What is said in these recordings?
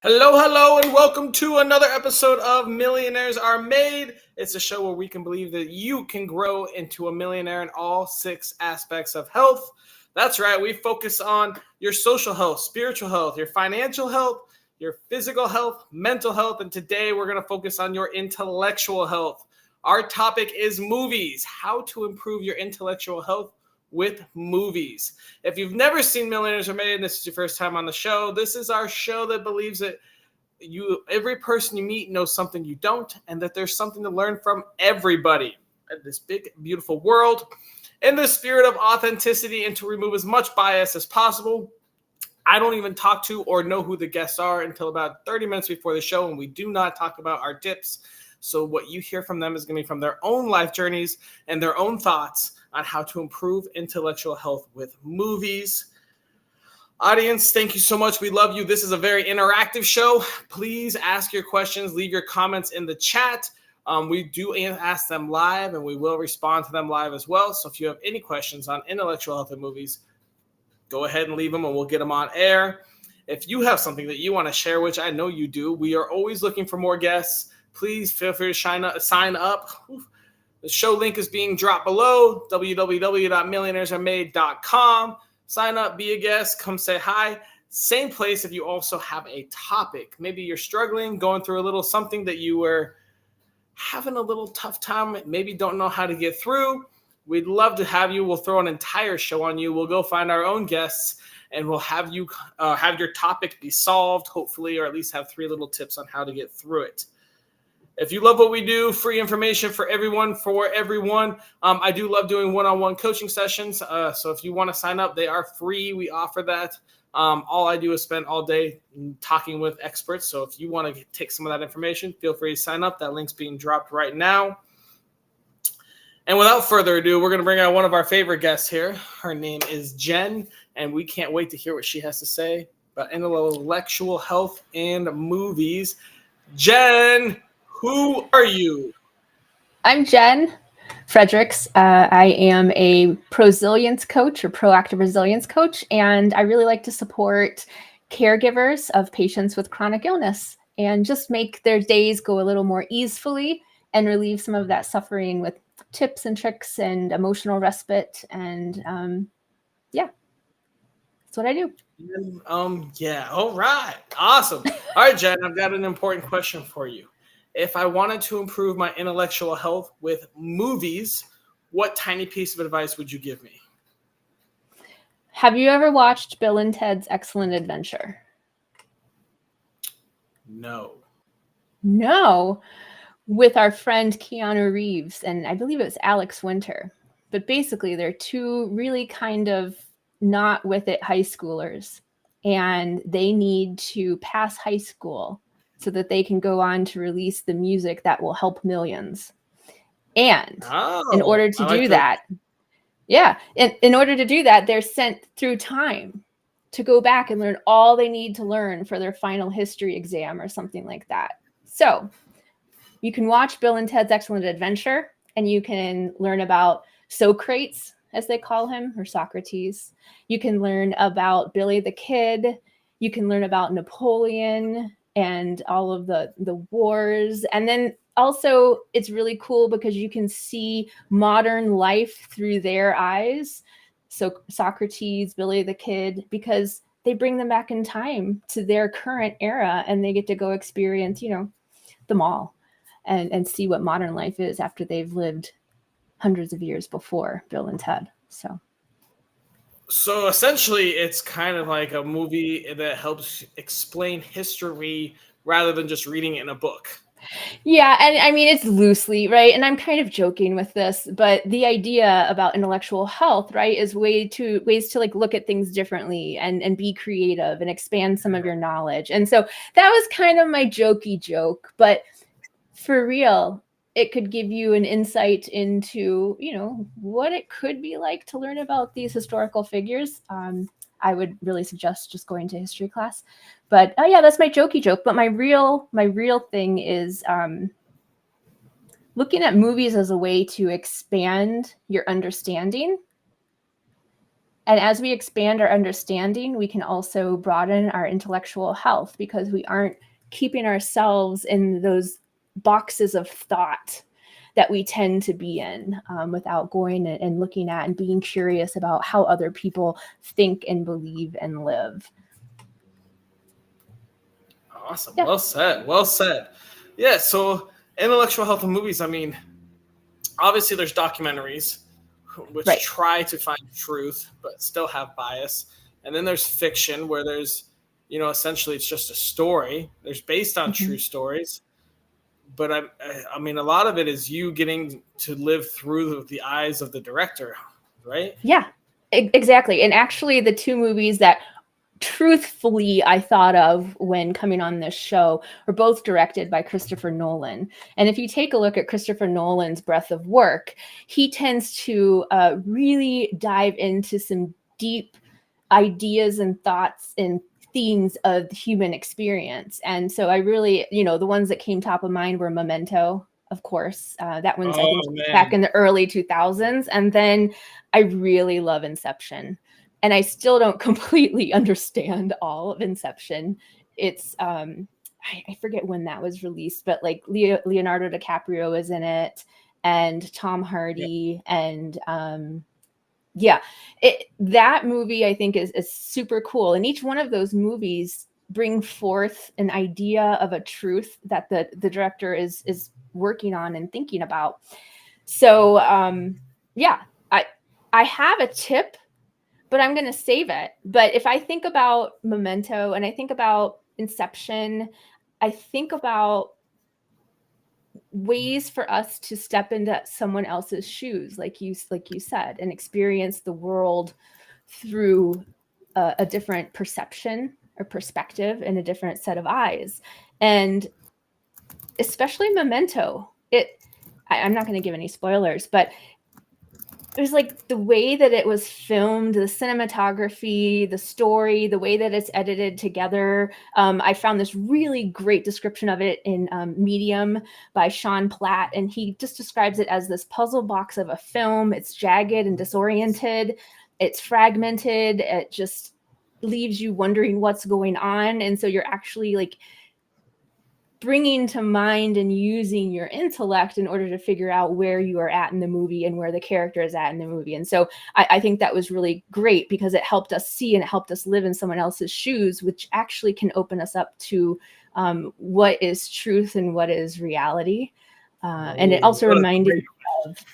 Hello, and welcome to another episode of Millionaires Are Made. It's a show where we can believe that you can grow into a millionaire in all six aspects of health. That's right, we focus on your social health, spiritual health, your financial health, your physical health, mental health, and today we're going to focus on your intellectual health. Our topic is movies, how to improve your intellectual health with movies. If you've never seen Millionaires Are Made and this is your first time on the show, this is our show that believes that every person you meet knows something you don't, and that there's something to learn from everybody in this big, beautiful world. In the spirit of authenticity and to remove as much bias as possible, I don't even talk to or know who the guests are until about 30 minutes before the show, and we do not talk about our tips. So what you hear from them is going to be from their own life journeys and their own thoughts on how to improve intellectual health with movies. Audience, thank you so much. We love you. This is a very interactive show. Please ask your questions. Leave your comments in the chat. We do ask them live, and we will respond to them live as well. So if you have any questions on intellectual health and movies, go ahead and leave them, and we'll get them on air. If you have something that you want to share, which I know you do, we are always looking for more guests. Please feel free to sign up. The show link is being dropped below, www.millionairesaremade.com. Sign up, be a guest, come say hi. Same place if you also have a topic. Maybe you're struggling, going through a little something that you were having a little tough time, maybe don't know how to get through. We'd love to have you. We'll throw an entire show on you. We'll go find our own guests, and we'll have you have your topic be solved, hopefully, or at least have 3 little tips on how to get through it. If you love what we do, free information for everyone. I do love doing one-on-one coaching sessions. So if you want to sign up, they are free. We offer that. All I do is spend all day talking with experts. So if you want to take some of that information, feel free to sign up. That link's being dropped right now. And without further ado, we're going to bring out one of our favorite guests here. Her name is Jen, and we can't wait to hear what she has to say about intellectual health and movies. Jen, who are you? I'm Jen Fredericks. I am a prosilience coach or proactive resilience coach, and I really like to support caregivers of patients with chronic illness and just make their days go a little more easily and relieve some of that suffering with tips and tricks and emotional respite. And that's what I do. Yeah. All right. Awesome. All right, Jen, I've got an important question for you. If I wanted to improve my intellectual health with movies, what tiny piece of advice would you give me? Have you ever watched Bill and Ted's Excellent Adventure? No. With our friend Keanu Reeves, and I believe it was Alex Winter. But basically, they're 2 really kind of not with it high schoolers, and they need to pass high school so that they can go on to release the music that will help millions. And in order to do that, they're sent through time to go back and learn all they need to learn for their final history exam or something like that. So you can watch Bill and Ted's Excellent Adventure, and you can learn about Socrates, as they call him, or Socrates. You can learn about Billy the Kid. You can learn about Napoleon and all of the wars. And then also it's really cool because you can see modern life through their eyes. So Socrates, Billy the Kid, because they bring them back in time to their current era, and they get to go experience, them all and see what modern life is after they've lived hundreds of years before Bill and Ted. So essentially, it's kind of like a movie that helps explain history rather than just reading it in a book. Yeah, and I mean, it's loosely, right? And I'm kind of joking with this, but the idea about intellectual health, right, is ways to like look at things differently and be creative and expand some of your knowledge. And so that was kind of my jokey joke, but for real, it could give you an insight into, what it could be like to learn about these historical figures. I would really suggest just going to history class. But that's my jokey joke. But my real thing is looking at movies as a way to expand your understanding And as we expand our understanding, we can also broaden our intellectual health because we aren't keeping ourselves in those boxes of thought that we tend to be in without going and looking at and being curious about how other people think and believe and live. Awesome. Yeah. Well said. Well said. Yeah. So intellectual health in movies, I mean, obviously there's documentaries which try to find truth but still have bias. And then there's fiction where there's, essentially it's just a story. There's based on true stories. But I mean, a lot of it is you getting to live through the eyes of the director, right? Yeah, exactly. And actually the two movies that truthfully I thought of when coming on this show were both directed by Christopher Nolan. And if you take a look at Christopher Nolan's breadth of work, he tends to really dive into some deep ideas and thoughts and themes of human experience. And so I really, the ones that came top of mind were Memento, of course. That one's, I think, back in the early 2000s. And then I really love Inception. And I still don't completely understand all of Inception. It's, I forget when that was released, but like Leonardo DiCaprio is in it and Tom Hardy and, that movie I think is super cool. And each one of those movies bring forth an idea of a truth that the director is working on and thinking about. So I have a tip, but I'm going to save it. But if I think about Memento and I think about Inception, I think about ways for us to step into someone else's shoes, like you said, and experience the world through a different perception or perspective and a different set of eyes. And especially Memento, I'm not going to give any spoilers, but it was like the way that it was filmed, the cinematography, the story, the way that it's edited together. I found this really great description of it in Medium by Sean Platt, and he just describes it as this puzzle box of a film. It's jagged and disoriented. It's fragmented. It just leaves you wondering what's going on. And so you're actually like bringing to mind and using your intellect in order to figure out where you are at in the movie and where the character is at in the movie. And so I think that was really great because it helped us see and it helped us live in someone else's shoes, which actually can open us up to what is truth and what is reality. And it also reminded me of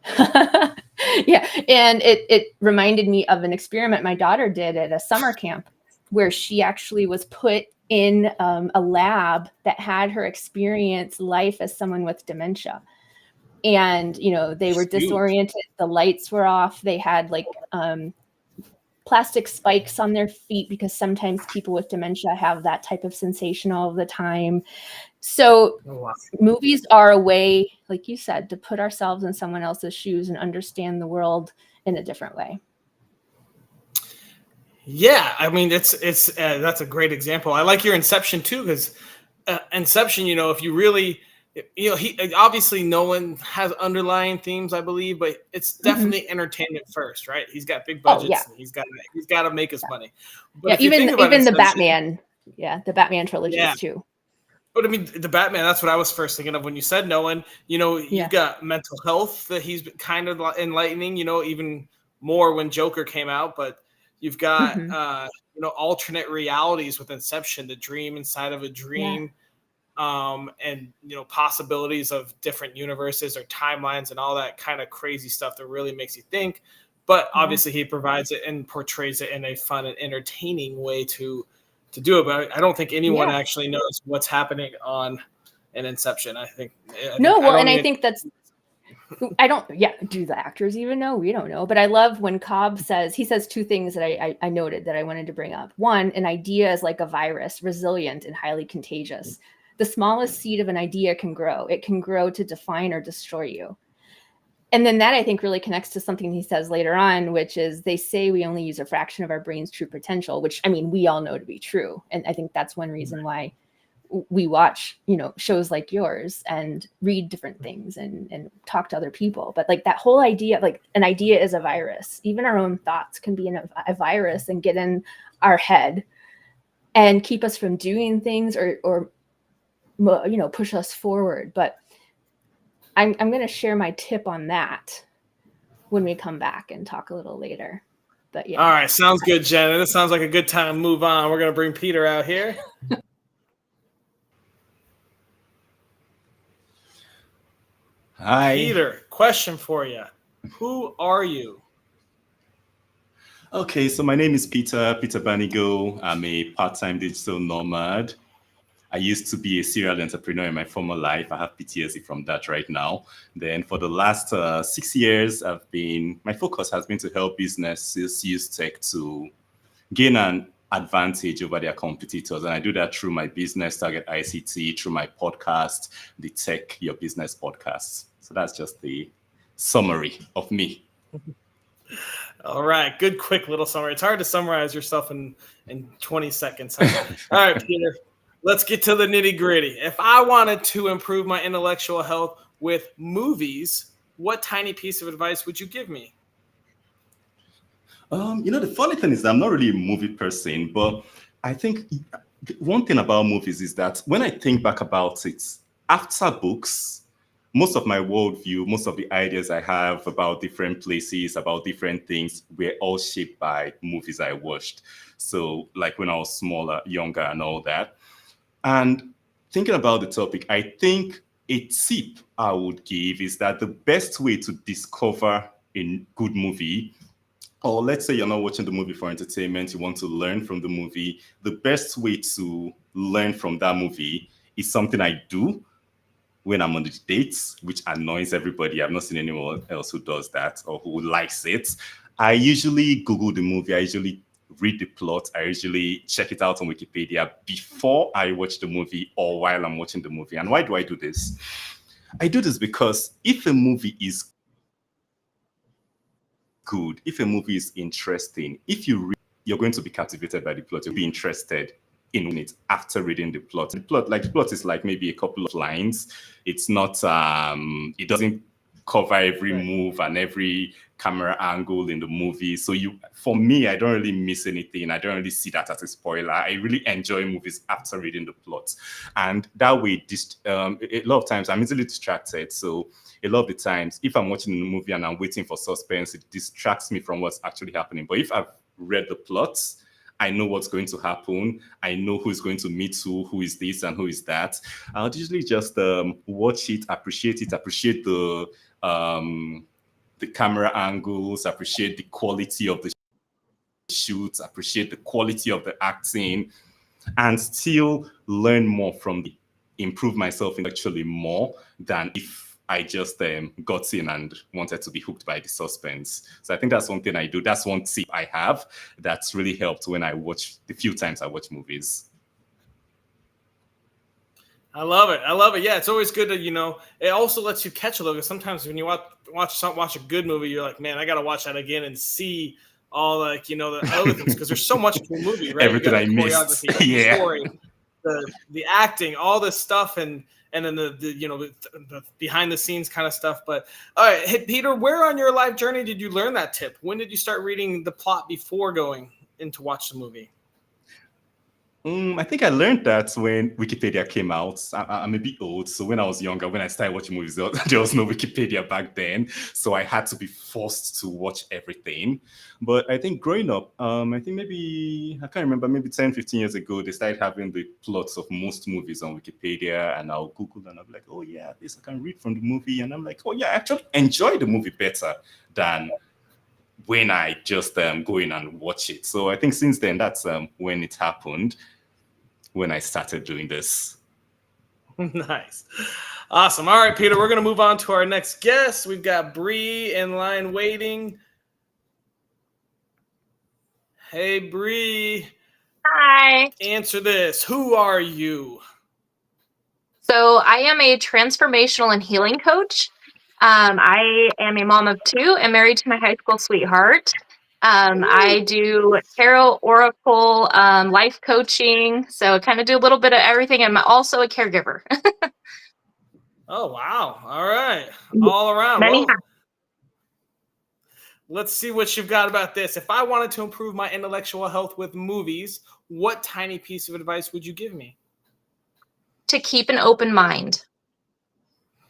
and it reminded me of an experiment my daughter did at a summer camp where she actually was put in a lab that had her experience life as someone with dementia. And, they were disoriented. The lights were off. They had like plastic spikes on their feet because sometimes people with dementia have that type of sensation all the time. So movies are a way, like you said, to put ourselves in someone else's shoes and understand the world in a different way. Yeah, I mean, it's that's a great example. I like your Inception too, because Inception, if you really, he obviously Nolan has underlying themes, I believe, but it's definitely entertainment first, right? He's got big budgets, and he's got to make his money. But even the Batman, the Batman trilogies too. But I mean, the Batman, that's what I was first thinking of when you said Nolan. You've got mental health that he's kind of enlightening, even more when Joker came out, but you've got, alternate realities with Inception, the dream inside of a dream, and, possibilities of different universes or timelines and all that kind of crazy stuff that really makes you think. But obviously he provides it and portrays it in a fun and entertaining way to do it. But I don't think anyone actually knows what's happening on an Inception. I think that's... do the actors even know? We don't know. But I love when Cobb says two things that I noted that I wanted to bring up. One, an idea is like a virus, resilient and highly contagious. The smallest seed of an idea can grow. It can grow to define or destroy you. And then that I think really connects to something he says later on, which is they say we only use a fraction of our brain's true potential, which I mean, we all know to be true. And I think that's one reason why we watch, shows like yours and read different things and talk to other people. But like that whole idea, like an idea is a virus. Even our own thoughts can be a virus and get in our head and keep us from doing things or push us forward. But I'm going to share my tip on that when we come back and talk a little later. But yeah. All right, sounds good, Jen. This sounds like a good time to move on. We're going to bring Peter out here. Hi. Peter, question for you. Who are you? Okay, so my name is Peter Banigo. I'm a part-time digital nomad. I used to be a serial entrepreneur in my former life. I have PTSD from that right now. Then for the last 6 years, my focus has been to help businesses use tech to gain an advantage over their competitors. And I do that through my business, Target ICT, through my podcast, the Tech Your Business podcast. So that's just the summary of me. All right, good, quick little summary. It's hard to summarize yourself in 20 seconds. Huh? All right, Peter. Let's get to the nitty gritty. If I wanted to improve my intellectual health with movies, what tiny piece of advice would you give me? The funny thing is that I'm not really a movie person, but I think one thing about movies is that when I think back about it, after books, most of my worldview, most of the ideas I have about different places, about different things, were all shaped by movies I watched. So like when I was smaller, younger and all that. And thinking about the topic, I think a tip I would give is that the best way to discover a good movie, or let's say you're not watching the movie for entertainment, you want to learn from the movie, the best way to learn from that movie is something I do when I'm on the dates, which annoys everybody. I've not seen anyone else who does that or who likes it. I usually Google the movie. I usually read the plot. I usually check it out on Wikipedia before I watch the movie or while I'm watching the movie. And why do I do this? I do this because if a movie is good, if a movie is interesting, if you're going to be captivated by the plot, you'll be interested in it after reading the plot. The plot is like maybe a couple of lines. It's not it doesn't cover every move and every camera angle in the movie. So for me, I don't really miss anything. I don't really see that as a spoiler. I really enjoy movies after reading the plot. And that way, a lot of times I'm easily distracted. So a lot of the times, if I'm watching a movie and I'm waiting for suspense, it distracts me from what's actually happening. But if I've read the plots, I know what's going to happen. I know who's going to meet who is this and who is that. I'll usually just watch it, appreciate the camera angles, appreciate the quality of the shoots, appreciate the quality of the acting, and still learn more improve myself intellectually more than if I just got in and wanted to be hooked by the suspense. So I think that's one thing I do. That's one tip I have that's really helped when the few times I watch movies. I love it. Yeah, it's always good to, it also lets you catch a little. Sometimes when you watch a good movie, you're like, man, I got to watch that again and see all the other things, because there's so much to a movie, right? Everything I missed. The story, the acting, all this stuff, and then the behind the scenes kind of stuff. But all right, hey, Peter, where on your life journey did you learn that tip? When did you start reading the plot before going in to watch the movie? I think I learned that when Wikipedia came out. I'm a bit old, so when I was younger, when I started watching movies, there was no Wikipedia back then, so I had to be forced to watch everything. But I think growing up, I think maybe, I can't remember, maybe 10, 15 years ago, they started having the plots of most movies on Wikipedia, and I'll Google and I'll be like, oh yeah, this I can read from the movie, and I'm like, oh yeah, I actually enjoy the movie better than when I just go in and watch it. So I think since then, that's when it happened, when I started doing this. Nice. Awesome. All right, Peter, we're going to move on to our next guest. We've got Bree in line waiting. Hey, Bree. Hi. Answer this. Who are you? So I am a transformational and healing coach. I am a mom of two and married to my high school sweetheart. I do tarot, oracle, life coaching. So kind of do a little bit of everything. I'm also a caregiver. Oh, wow. All right. All around. Many Well, let's see what you've got about this. If I wanted to improve my intellectual health with movies, what tiny piece of advice would you give me? to keep an open mind. Ooh,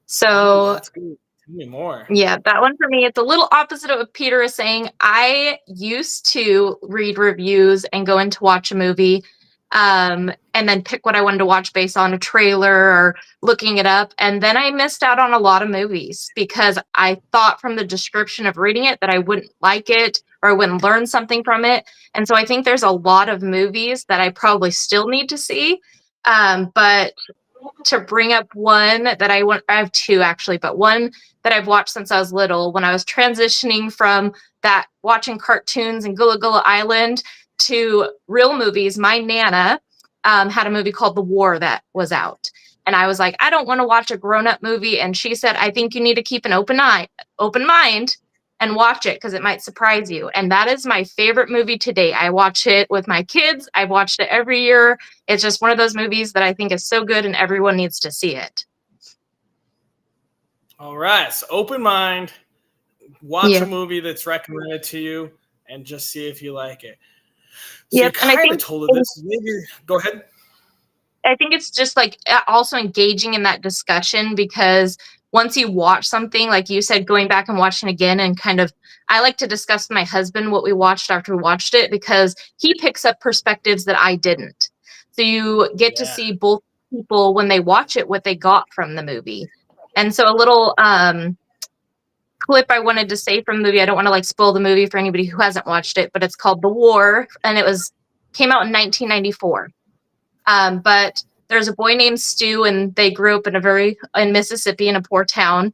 So that's good. Tell me more. yeah, that one for me, it's a little opposite of what Peter is saying. I used to read reviews and go in to watch a movie, and then pick what I wanted to watch based on a trailer or looking it up. And then I missed out on a lot of movies because I thought from the description of reading it that I wouldn't like it or I wouldn't learn something from it. And so I think there's a lot of movies that I probably still need to see. But to bring up one that I have two actually, but one that I've watched since I was little, when I was transitioning from that watching cartoons and Gullah Gullah Island to real movies. My Nana had a movie called The War that was out. And I was like, I don't want to watch a grown-up movie. And she said, I think you need to keep an open mind and watch it because it might surprise you. And that is my favorite movie to date. I watch it with my kids. I've watched it every year. It's just one of those movies that I think is so good and everyone needs to see it. All right. So open mind, watch Yeah. a movie that's recommended to you, and just see if you like it. So Yep, you and I kind of think told her this. Maybe go ahead. I think it's just like also engaging in that discussion because once you watch something, like you said, going back and watching again and kind of, I like to discuss with my husband what we watched after we watched it because he picks up perspectives that I didn't. So you get to Yeah. see both people when they watch it, what they got from the movie. And so a little clip I wanted to say from the movie, I don't want to like spoil the movie for anybody who hasn't watched it, but it's called The War and came out in 1994. But there's a boy named Stu, and they grew up in Mississippi in a poor town.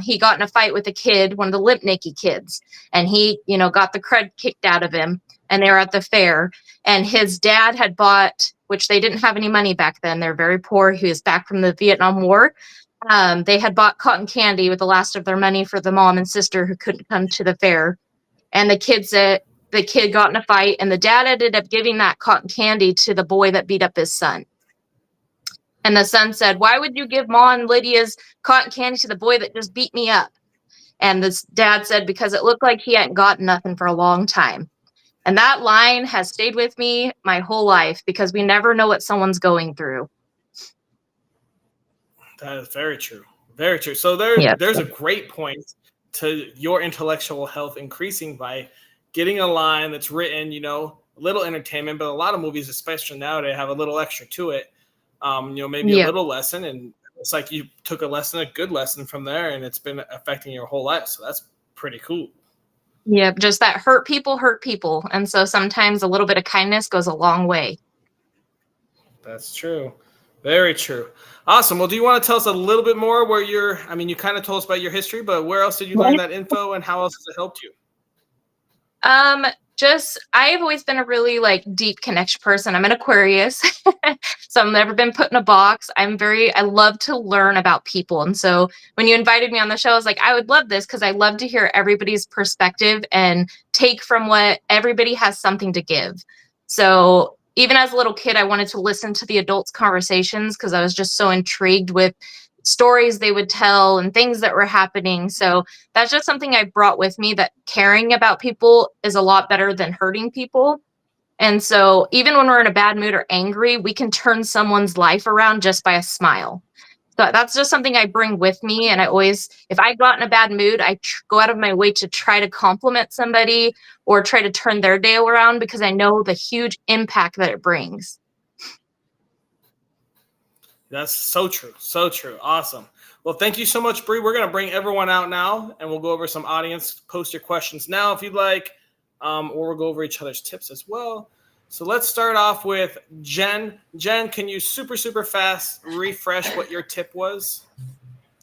He got in a fight with a kid, one of the Limp Nicky kids, and he, got the crud kicked out of him. And they were at the fair, and his dad had bought, which they didn't have any money back then. They're very poor. He was back from the Vietnam War. They had bought cotton candy with the last of their money for the mom and sister who couldn't come to the fair. And the kid got in a fight, and the dad ended up giving that cotton candy to the boy that beat up his son. And the son said, why would you give Ma and Lydia's cotton candy to the boy that just beat me up? And this dad said, because it looked like he hadn't gotten nothing for a long time. And that line has stayed with me my whole life because we never know what someone's going through. That is very true. Very true. So Yeah. there's a great point to your intellectual health increasing by getting a line that's written, a little entertainment, but a lot of movies, especially nowadays, have a little extra to it. Maybe a little lesson, and it's like you took a good lesson from there, and it's been affecting your whole life. So that's pretty cool. Yeah, just that hurt people. And so sometimes a little bit of kindness goes a long way. That's true. Very true. Awesome. Well, do you want to tell us a little bit more where you kind of told us about your history, but where else did you learn that info and how else has it helped you? I've always been a really deep connection person. I'm an Aquarius, so I've never been put in a box. I love to learn about people. And so when you invited me on the show, I was like, I would love this because I love to hear everybody's perspective and take from what everybody has something to give. So even as a little kid, I wanted to listen to the adults' conversations because I was just so intrigued with stories they would tell and things that were happening. So that's just something I brought with me, that caring about people is a lot better than hurting people. And so even when we're in a bad mood or angry, we can turn someone's life around just by a smile. So that's just something I bring with me. And if I got in a bad mood, I go out of my way to try to compliment somebody or try to turn their day around because I know the huge impact that it brings. That's so true. So true. Awesome. Well, thank you so much, Bree. We're going to bring everyone out now, and we'll go over some audience. Post your questions now if you'd like, or we'll go over each other's tips as well. So let's start off with Jen. Jen, can you super, super fast refresh what your tip was?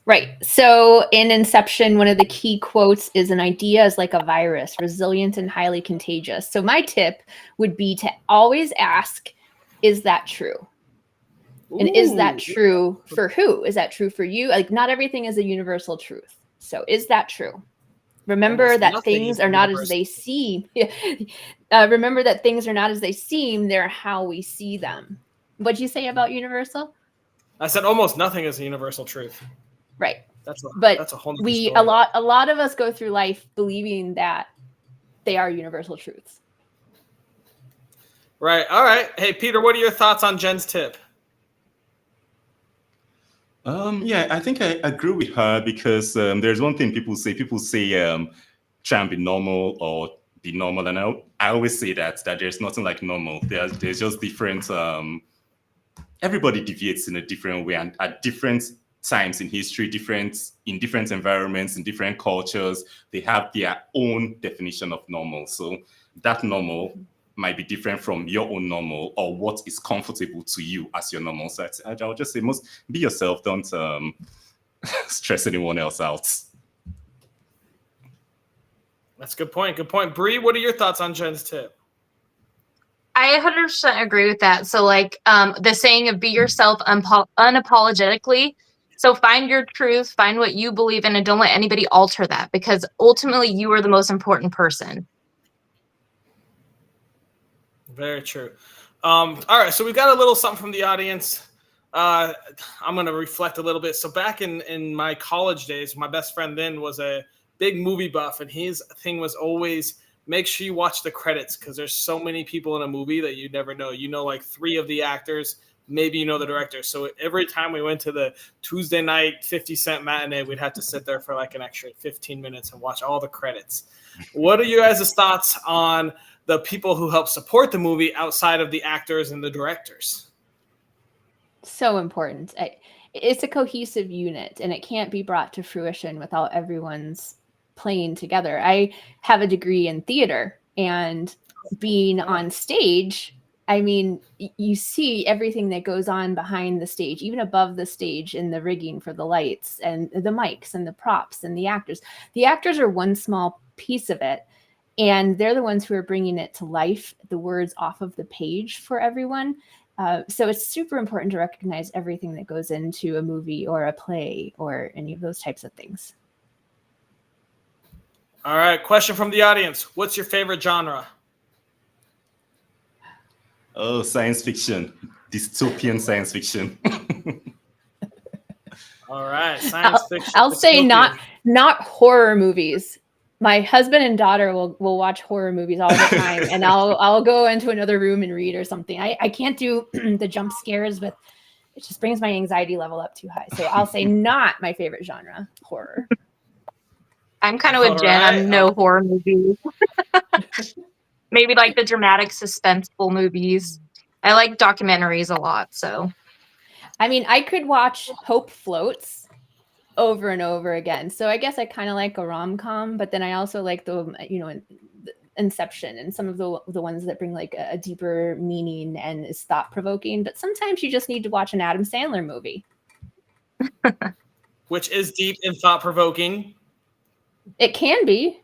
Right. So in Inception, one of the key quotes is, an idea is like a virus, resilient and highly contagious. So my tip would be to always ask, is that true? And is that true for who? Is that true for you? Like, not everything is a universal truth. So is that true? Remember Almost that nothing things is are not as universal. they seem. Remember that things are not as they seem. They're how we see them. What'd you say about universal? I said almost nothing is a universal truth. Right. That's But a whole nother a story. lot of us go through life believing that they are universal truths. Right. All right. Hey, Peter, what are your thoughts on Jen's tip? Yeah, I think I agree with her because there's one thing people say. People say try and be normal or be normal, and I always say that there's nothing like normal. There's just different. Everybody deviates in a different way, and at different times in history, in different environments, in different cultures, they have their own definition of normal. So that normal might be different from your own normal or what is comfortable to you as your normal. So I'll just say, be yourself. Don't stress anyone else out. That's a good point. Good point. Bree, what are your thoughts on Jen's tip? I 100% agree with that. So, like the saying of be yourself unapologetically. So, find your truth, find what you believe in, and don't let anybody alter that because ultimately you are the most important person. Very true. All right, so we've got a little something from the audience. I'm going to reflect a little bit. So back in my college days, my best friend then was a big movie buff, and his thing was always make sure you watch the credits because there's so many people in a movie that you never know. You know, like 3 of the actors, maybe you know the director. So every time we went to the Tuesday night 50-cent matinee, we'd have to sit there for like an extra 15 minutes and watch all the credits. What are you guys' thoughts on the people who help support the movie outside of the actors and the directors? So important. It's a cohesive unit, and it can't be brought to fruition without everyone's playing together. I have a degree in theater, and being on stage, I mean, you see everything that goes on behind the stage, even above the stage in the rigging for the lights and the mics and the props and the actors. The actors are one small piece of it, and they're the ones who are bringing it to life, the words off of the page for everyone. So it's super important to recognize everything that goes into a movie or a play or any of those types of things. All right, question from the audience. What's your favorite genre? Oh, science fiction, dystopian science fiction. All right, science fiction. I'll say dystopian. not horror movies. My husband and daughter will watch horror movies all the time, and I'll go into another room and read or something. I can't do the jump scares, but it just brings my anxiety level up too high. So I'll say not my favorite genre, horror. I'm kind of with All Jen. right. I'm no horror movies. Maybe like the dramatic, suspenseful movies. I like documentaries a lot. So, I mean, I could watch Hope Floats over and over again. So I guess I kind of like a rom-com, but then I also like the Inception and some of the ones that bring like a deeper meaning and is thought-provoking. But sometimes you just need to watch an Adam Sandler movie. Which is deep and thought-provoking. It can be.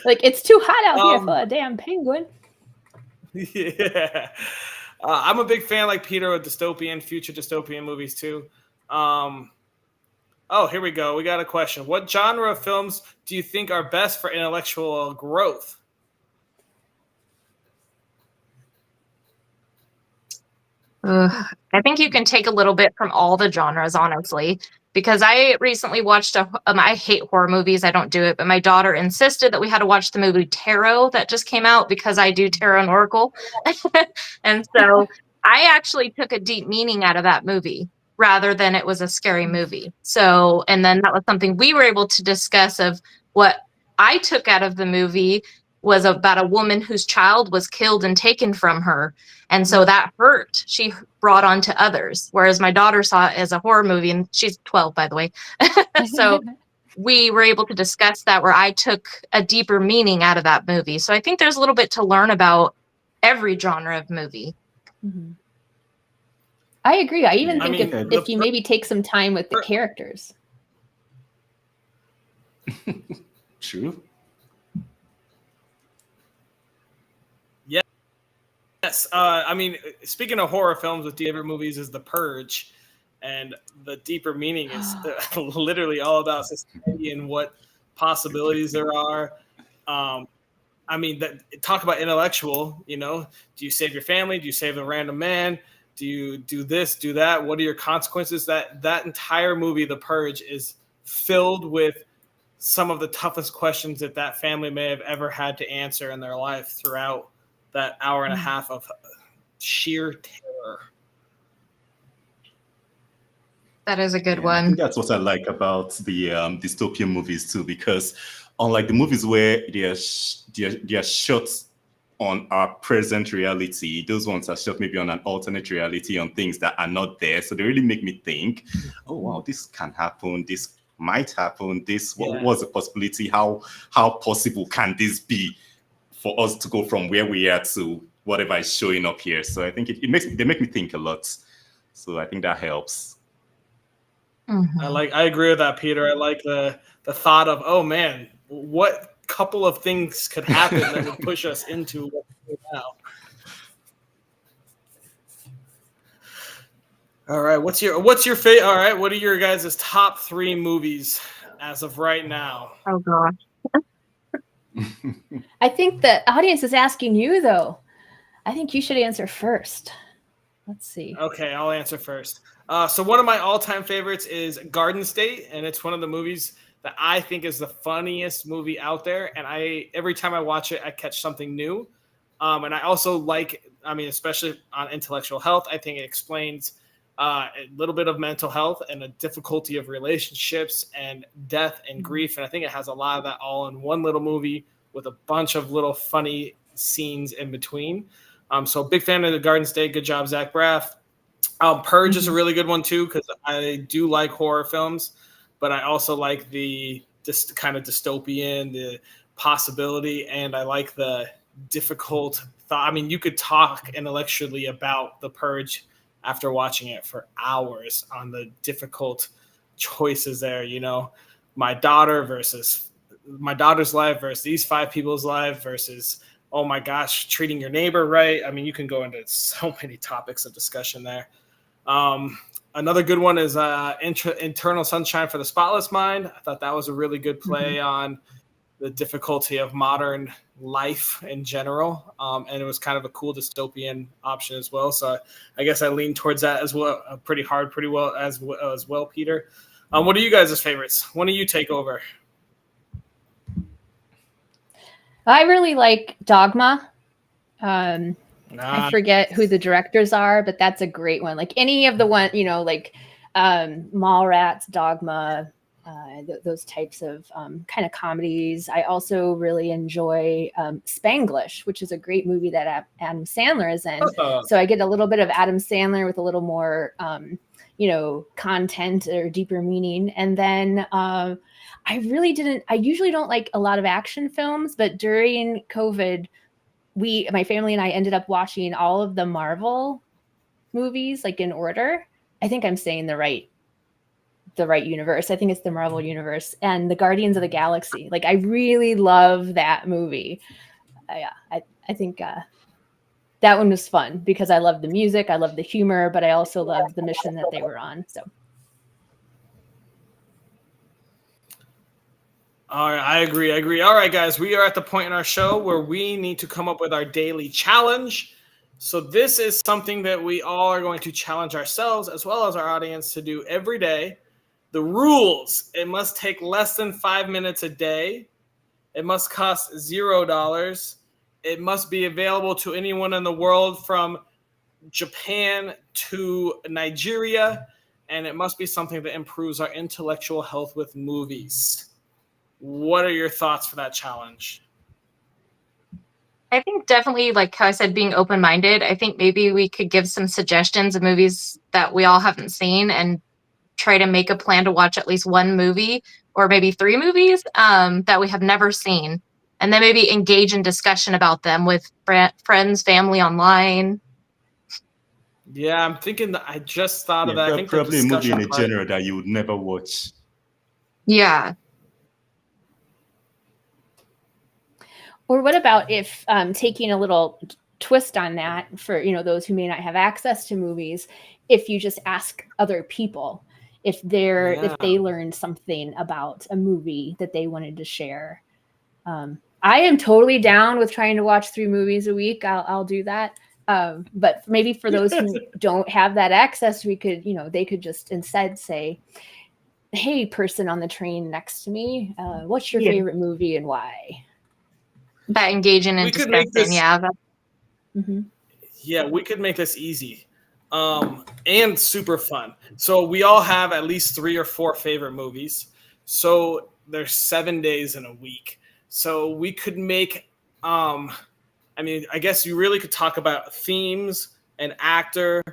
Like, it's too hot out here for a damn penguin. Yeah. I'm a big fan, like Peter, of future dystopian movies too. Oh, here we go. We got a question. What genre of films do you think are best for intellectual growth? I think you can take a little bit from all the genres, honestly, because I recently watched I hate horror movies. I don't do it, but my daughter insisted that we had to watch the movie Tarot that just came out because I do tarot and oracle. And so I actually took a deep meaning out of that movie rather than it was a scary movie. So, and then that was something we were able to discuss of what I took out of the movie was about a woman whose child was killed and taken from her. And so that hurt she brought on to others. Whereas my daughter saw it as a horror movie, and she's 12, by the way. So we were able to discuss that where I took a deeper meaning out of that movie. So I think there's a little bit to learn about every genre of movie. Mm-hmm. I agree. I even think if you maybe take some time with the characters. True. Yes. I mean, speaking of horror films, with favorite movies is The Purge. And the deeper meaning is literally all about society and what possibilities there are. I mean, talk about intellectual, you know, do you save your family? Do you save a random man? Do you do this, do that? What are your consequences? That entire movie, The Purge, is filled with some of the toughest questions that family may have ever had to answer in their life throughout that hour and a half of sheer terror. That is a good I one. think that's what I like about the dystopian movies too, because unlike the movies where they are shot on our present reality, those ones are shot maybe on an alternate reality, on things that are not there. So they really make me think, oh wow, this can happen, this might happen, what was the possibility, how possible can this be for us to go from where we are to whatever is showing up here. So I think they make me think a lot. So I think that helps. I agree with that, Peter. I like the thought of, oh man, what couple of things could happen that would push us into what we're doing now. All right, what's your favorite? All right, what are your guys' top 3 movies as of right now? Oh gosh. I think the audience is asking you, though. I think you should answer first. Let's see. Okay, I'll answer first. So one of my all-time favorites is Garden State, and it's one of the movies that I think is the funniest movie out there. And every time I watch it, I catch something new. And I also especially on intellectual health, I think it explains a little bit of mental health and the difficulty of relationships and death and grief. And I think it has a lot of that all in one little movie with a bunch of little funny scenes in between. So big fan of the Garden State. Good job, Zach Braff. Purge is a really good one too, because I do like horror films, but I also like the kind of dystopian, the possibility, and I like the difficult thought. I mean, you could talk intellectually about The Purge after watching it for hours on the difficult choices there. You know, my daughter's life versus these 5 people's life versus, oh my gosh, treating your neighbor right. I mean, you can go into so many topics of discussion there. Another good one is Eternal Sunshine for the Spotless Mind. I thought that was a really good play on the difficulty of modern life in general. And it was kind of a cool dystopian option as well. So I guess I lean towards that as well, pretty well as well, Peter. What are you guys' favorites? When do you take over? I really like Dogma. I forget who the directors are, but that's a great one. Like any of the one, like Mallrats, Dogma, those types of kind of comedies. I also really enjoy Spanglish, which is a great movie that Adam Sandler is in. So I get a little bit of Adam Sandler with a little more, content or deeper meaning. And then I usually don't like a lot of action films, but during COVID, my family and I ended up watching all of the Marvel movies, like in order. I think I'm saying the right universe. I think it's the Marvel universe and the Guardians of the Galaxy. Like I really love that movie. I think that one was fun because I love the music, I love the humor, but I also love the mission that they were on. So. All right, I agree. All right, guys, we are at the point in our show where we need to come up with our daily challenge. So this is something that we all are going to challenge ourselves as well as our audience to do every day. The rules: it must take less than 5 minutes a day. It must cost $0. It must be available to anyone in the world from Japan to Nigeria. And it must be something that improves our intellectual health with movies. What are your thoughts for that challenge? I think definitely, like how I said, being open-minded. I think maybe we could give some suggestions of movies that we all haven't seen and try to make a plan to watch at least one movie or maybe 3 movies that we have never seen. And then maybe engage in discussion about them with friends, family online. Yeah, I'm thinking that I just thought of that. I think probably a movie in a genre that you would never watch. Yeah. Or what about if taking a little twist on that for, those who may not have access to movies, if you just ask other people if they learned something about a movie that they wanted to share. I am totally down with trying to watch 3 movies a week. I'll do that. But maybe for those who don't have that access, we could, they could just instead say, hey, person on the train next to me, what's your favorite movie and why? That engaging in discussion, yeah. Yeah, we could make this easy and super fun. So we all have at least 3 or 4 favorite movies. So there's 7 days in a week. So we could make, I guess you really could talk about themes, an actor,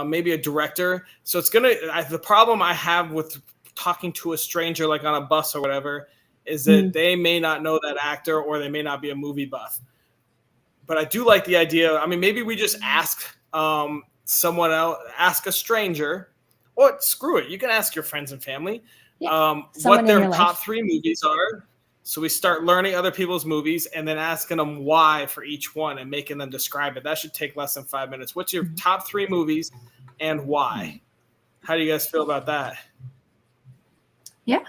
maybe a director. So it's the problem I have with talking to a stranger, like on a bus or whatever, is that they may not know that actor or they may not be a movie buff. But I do like the idea. Maybe we just ask someone else, ask a stranger, or screw it. You can ask your friends and family what their top 3 movies are. So we start learning other people's movies and then asking them why for each one and making them describe it. That should take less than 5 minutes. What's your top 3 movies and why? How do you guys feel about that? Yeah.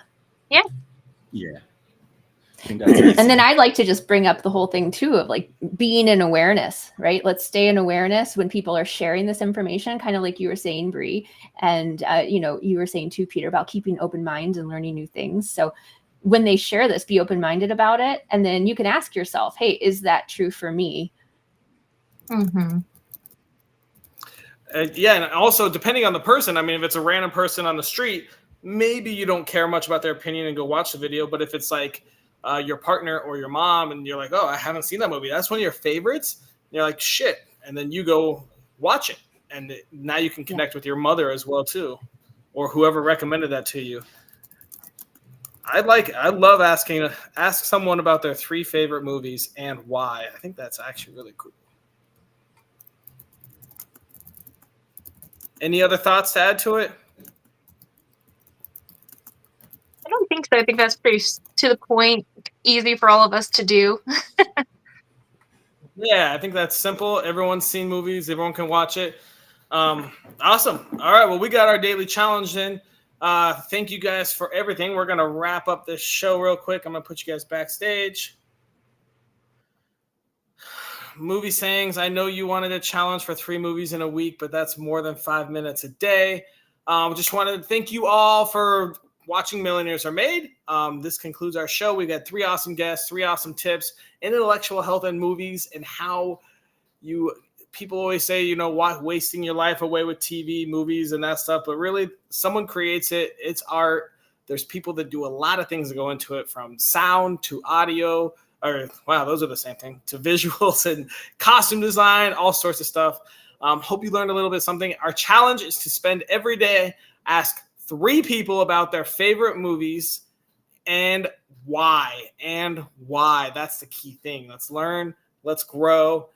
And then I'd like to just bring up the whole thing too of like being in awareness, right? Let's stay in awareness when people are sharing this information, kind of like you were saying, Bree, and you were saying too, Peter, about keeping open mind and learning new things. So when they share this, be open-minded about it, and then you can ask yourself, hey, is that true for me? And also depending on the person, if it's a random person on the street, maybe you don't care much about their opinion and go watch the video. But if it's like your partner or your mom and you're like, oh, I haven't seen that movie, that's one of your favorites, and you're like, shit, and then you go watch it, and now you can connect with your mother as well too, or whoever recommended that to you. I love ask someone about their 3 favorite movies and why. I think that's actually really cool. Any other thoughts to add to it? I don't think so. I think that's pretty to the point, easy for all of us to do. Yeah, I think that's simple. Everyone's seen movies. Everyone can watch it. Awesome. All right, well, we got our daily challenge in. Thank you guys for everything. We're going to wrap up this show real quick. I'm going to put you guys backstage. Movie sayings. I know you wanted a challenge for 3 movies in a week, but that's more than 5 minutes a day. Just wanted to thank you all for watching Millionaires Are Made. This concludes our show. We got 3 awesome guests, 3 awesome tips, intellectual health and movies, and how people always say, why wasting your life away with TV, movies, and that stuff. But really, someone creates it. It's art. There's people that do a lot of things that go into it, from sound to audio, those are the same thing, to visuals and costume design, all sorts of stuff. Hope you learned a little bit something. Our challenge is to spend every day, ask 3 people about their favorite movies and why. That's the key thing. Let's learn. Let's grow.